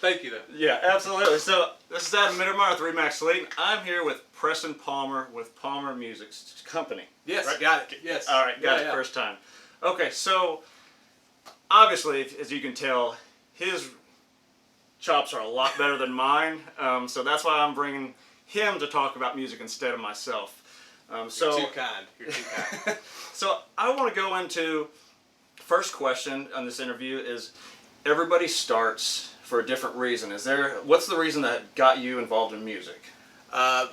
Thank you, though. Yeah, absolutely. So this is Adam Mittermeier with Remax Slate. I'm here with Preston Palmer with Palmer Music Company. Yes, right? got it. Yes. All right, got it first time. Okay, so obviously, as you can tell, his chops are a lot better than mine. So that's why I'm bringing him to talk about music instead of myself. You're too kind. You're too kind. So I want to go into first question on this interview is everybody starts for a different reason. What's the reason that got you involved in music?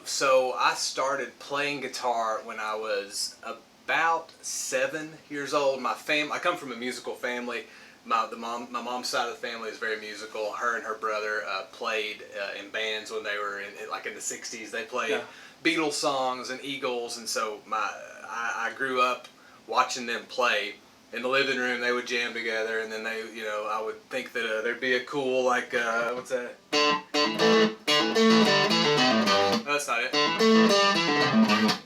So I started playing guitar when I was about 7 years old. I come from a musical family. My mom's side of the family is very musical. Her and her brother played in bands when they were in the 60s. They played Beatles songs and Eagles, and so I grew up watching them play. In the living room, they would jam together, and then I would think that there'd be a cool, what's that? No, that's not it.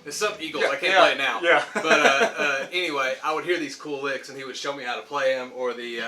It's some Eagles. I can't play it now. Yeah. But anyway, I would hear these cool licks, and he would show me how to play them, or the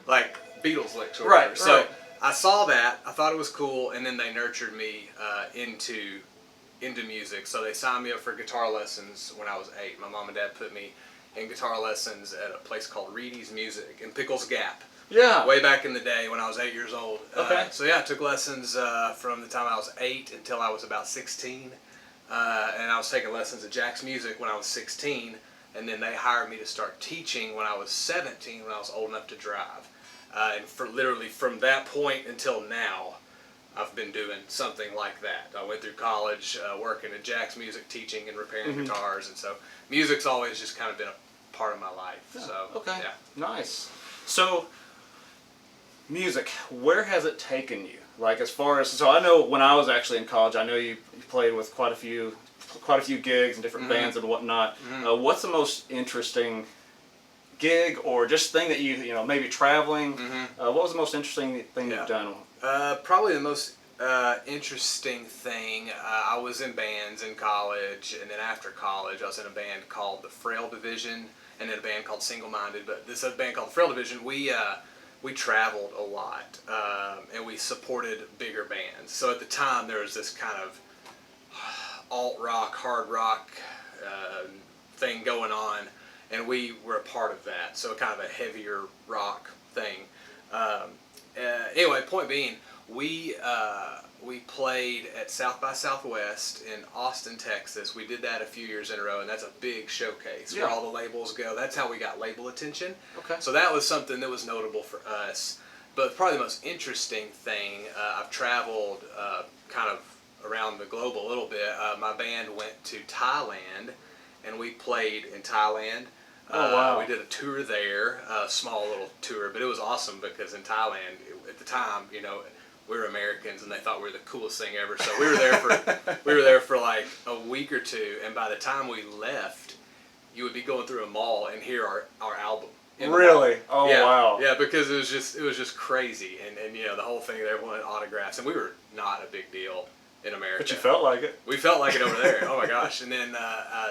like Beatles licks or whatever. Right. So I saw that. I thought it was cool, and then they nurtured me into music. So they signed me up for guitar lessons when I was 8. My mom and dad put me in guitar lessons at a place called Reedy's Music in Pickles Gap. Yeah. Way back in the day when I was 8 years old. Okay. So yeah, I took lessons from the time I was 8 until I was about 16. And I was taking lessons at Jack's Music when I was 16. And then they hired me to start teaching when I was 17, when I was old enough to drive. And for literally from that point until now, I've been doing something like that. I went through college working at Jack's Music, teaching and repairing guitars, and so music's always just kind of been a part of my life. Yeah. So okay, yeah. Nice. So music, where has it taken you? Like as far as, so I know when I was actually in college, I know you played with quite a few gigs and different bands and whatnot. What's the most interesting gig or just thing that you maybe traveling? What was the most interesting thing you've done? Probably the most interesting thing, I was in bands in college, and then after college I was in a band called the Frail Division, and then a band called Single Minded. But this other band called the Frail Division, we traveled a lot, and we supported bigger bands. So at the time there was this kind of alt-rock, hard rock thing going on, and we were a part of that, so kind of a heavier rock thing. Anyway, point being, we played at South by Southwest in Austin, Texas. We did that a few years in a row, and that's a big showcase where all the labels go. That's how we got label attention. Okay. So that was something that was notable for us. But probably the most interesting thing, I've traveled kind of around the globe a little bit. My band went to Thailand, and we played in Thailand. Oh, wow. We did a tour there, a small little tour, but it was awesome because in Thailand, at the time, we were Americans and they thought we were the coolest thing ever. So we were there for like a week or two, and by the time we left, you would be going through a mall and hear our album. Really? Oh, yeah, wow. Yeah, because it was just crazy, and the whole thing, everyone had autographs, and we were not a big deal in America. But you felt like it. We felt like it over there. Oh my gosh! And then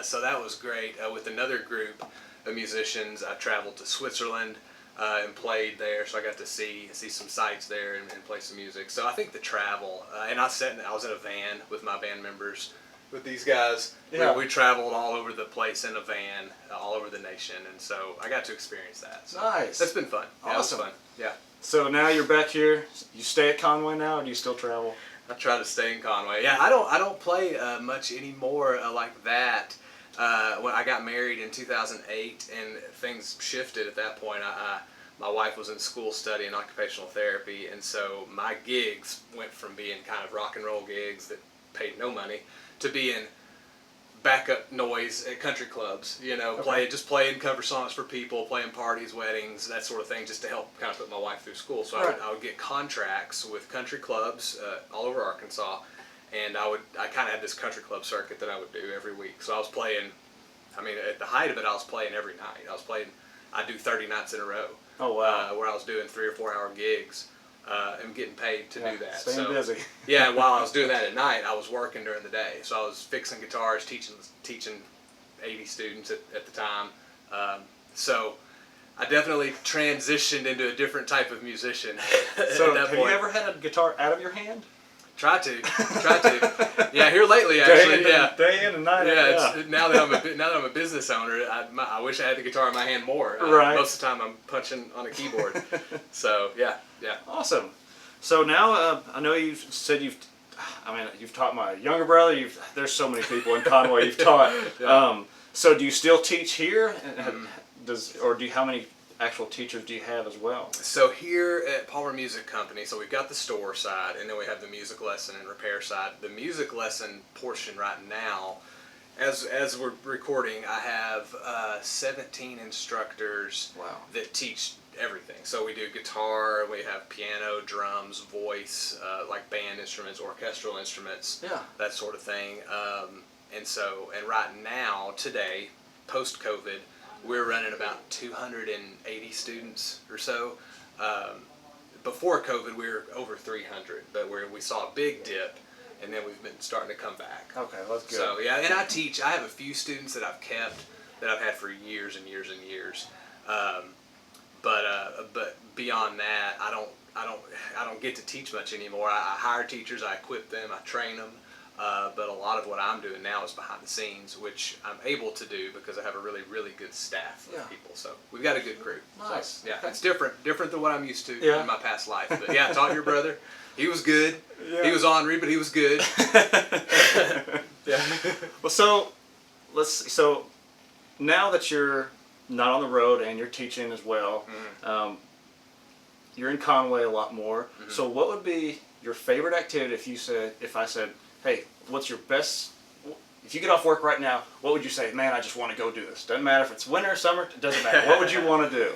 so that was great. With another group of musicians, I traveled to Switzerland and played there, so I got to see some sights there and play some music. So I think the travel, and I was in a van with my band members, with these guys. Yeah. We traveled all over the place in a van, all over the nation, and so I got to experience that. So nice. That's been fun. Awesome. Yeah, it was fun. Yeah. So now you're back here. You stay at Conway now, or do you still travel? I try to stay in Conway. Yeah, I don't play much anymore like that. When I got married in 2008, and things shifted at that point. My wife was in school studying occupational therapy, and so my gigs went from being kind of rock and roll gigs that paid no money to being backup noise at country clubs. Playing cover songs for people, playing parties, weddings, that sort of thing, just to help kind of put my wife through school. So I would get contracts with country clubs all over Arkansas. And I kind of had this country club circuit that I would do every week. So I was playing, at the height of it, I was playing every night. I'd do 30 nights in a row. Oh, wow. Where I was doing 3 or 4 hour gigs and getting paid to do that. Staying busy. Yeah, and while I was doing that at night, I was working during the day. So I was fixing guitars, teaching 80 students at the time. So I definitely transitioned into a different type of musician. So at that have point. you ever had a guitar out of your hand? Try to. Yeah, here lately actually. Day in and night out. Yeah, it's, now that I'm a business owner, I wish I had the guitar in my hand more. Right. Most of the time, I'm punching on a keyboard. So yeah. Awesome. So now I know you've said you've taught my younger brother. There's so many people in Conway you've taught. Yeah. So do you still teach here? How many actual teachers do you have as well? So here at Palmer Music Company, so we've got the store side, and then we have the music lesson and repair side. The music lesson portion right now, as we're recording, I have 17 instructors. Wow. That teach everything. So we do guitar, we have piano, drums, voice, like band instruments, orchestral instruments, that sort of thing. And right now, today, post-COVID, we're running about 280 students or so. Before COVID, we were over 300, but we saw a big dip, and then we've been starting to come back. Okay, that's good. So yeah, and I have a few students that I've kept that I've had for years and years and years. But beyond that, I don't get to teach much anymore. I hire teachers, I equip them, I train them. But a lot of what I'm doing now is behind the scenes, which I'm able to do because I have a really, really good staff of people. So we've got a good crew. Nice. So, yeah, Okay. It's different than what I'm used to in my past life. But yeah, I taught your brother. He was good. Yeah. He was ornery, but he was good. Yeah. Well, so now that you're not on the road and you're teaching as well, you're in Conway a lot more. Mm-hmm. So what would be your favorite activity if I said, hey, what's your best, if you get off work right now, what would you say? Man, I just want to go do this. Doesn't matter if it's winter or summer, it doesn't matter. What would you want to do?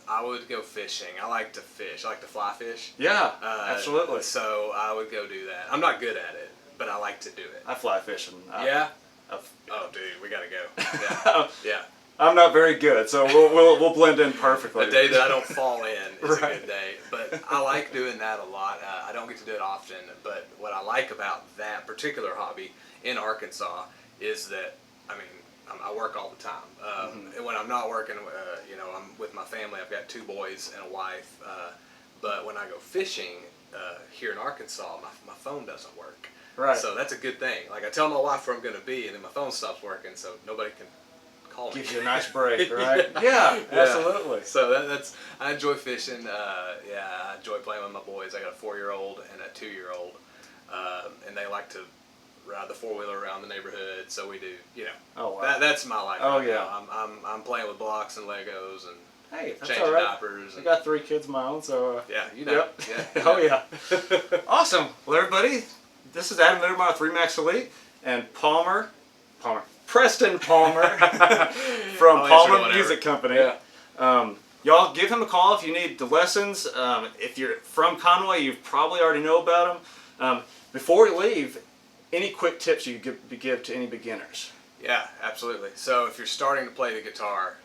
I would go fishing. I like to fish. I like to fly fish. Yeah, absolutely. So I would go do that. I'm not good at it, but I like to do it. I fly fishing. Yeah? Oh, dude, we gotta go. Yeah. I'm not very good, so we'll blend in perfectly. A day that I don't fall in is a good day. But I like doing that a lot. I don't get to do it often, but what I like about that particular hobby in Arkansas is that, I work all the time. And when I'm not working, I'm with my family. I've got 2 boys and a wife. But when I go fishing here in Arkansas, my phone doesn't work. Right. So that's a good thing. Like I tell my wife where I'm going to be, and then my phone stops working, so nobody can call me. Gives you a nice break, right? Yeah, absolutely. So that's I enjoy fishing. I enjoy playing with my boys. I got a 4-year-old and a 2-year-old, and they like to ride the 4-wheeler around the neighborhood. So we do, Oh wow. That's my life. Oh right yeah. now. I'm playing with blocks and Legos and hey, that's changing all right. diapers. I got 3 kids of my own, so yeah, Yep. Yeah, Oh yeah. Awesome. Well, everybody, this is Adam Mittermeier, 3 Max Elite, and Preston Palmer from Palmer Music Company. Yeah. Y'all give him a call if you need the lessons. If you're from Conway, you probably already know about them. Before we leave, any quick tips you give to any beginners? Yeah, absolutely. So if you're starting to play the guitar,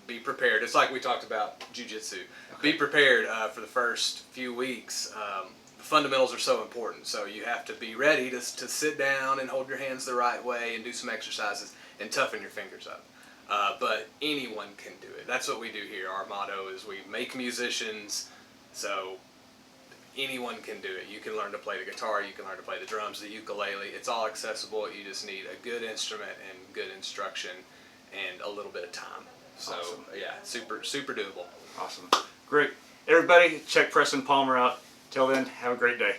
be prepared. It's like we talked about jiu-jitsu. Okay. Be prepared for the first few weeks. The fundamentals are so important, so you have to be ready to sit down and hold your hands the right way and do some exercises and toughen your fingers up. But anyone can do it. That's what we do here. Our motto is we make musicians, so anyone can do it. You can learn to play the guitar, you can learn to play the drums, the ukulele. It's all accessible. You just need a good instrument and good instruction and a little bit of time. So awesome. Yeah, super doable. Awesome. Great. Everybody, check Preston Palmer out. Till then, have a great day.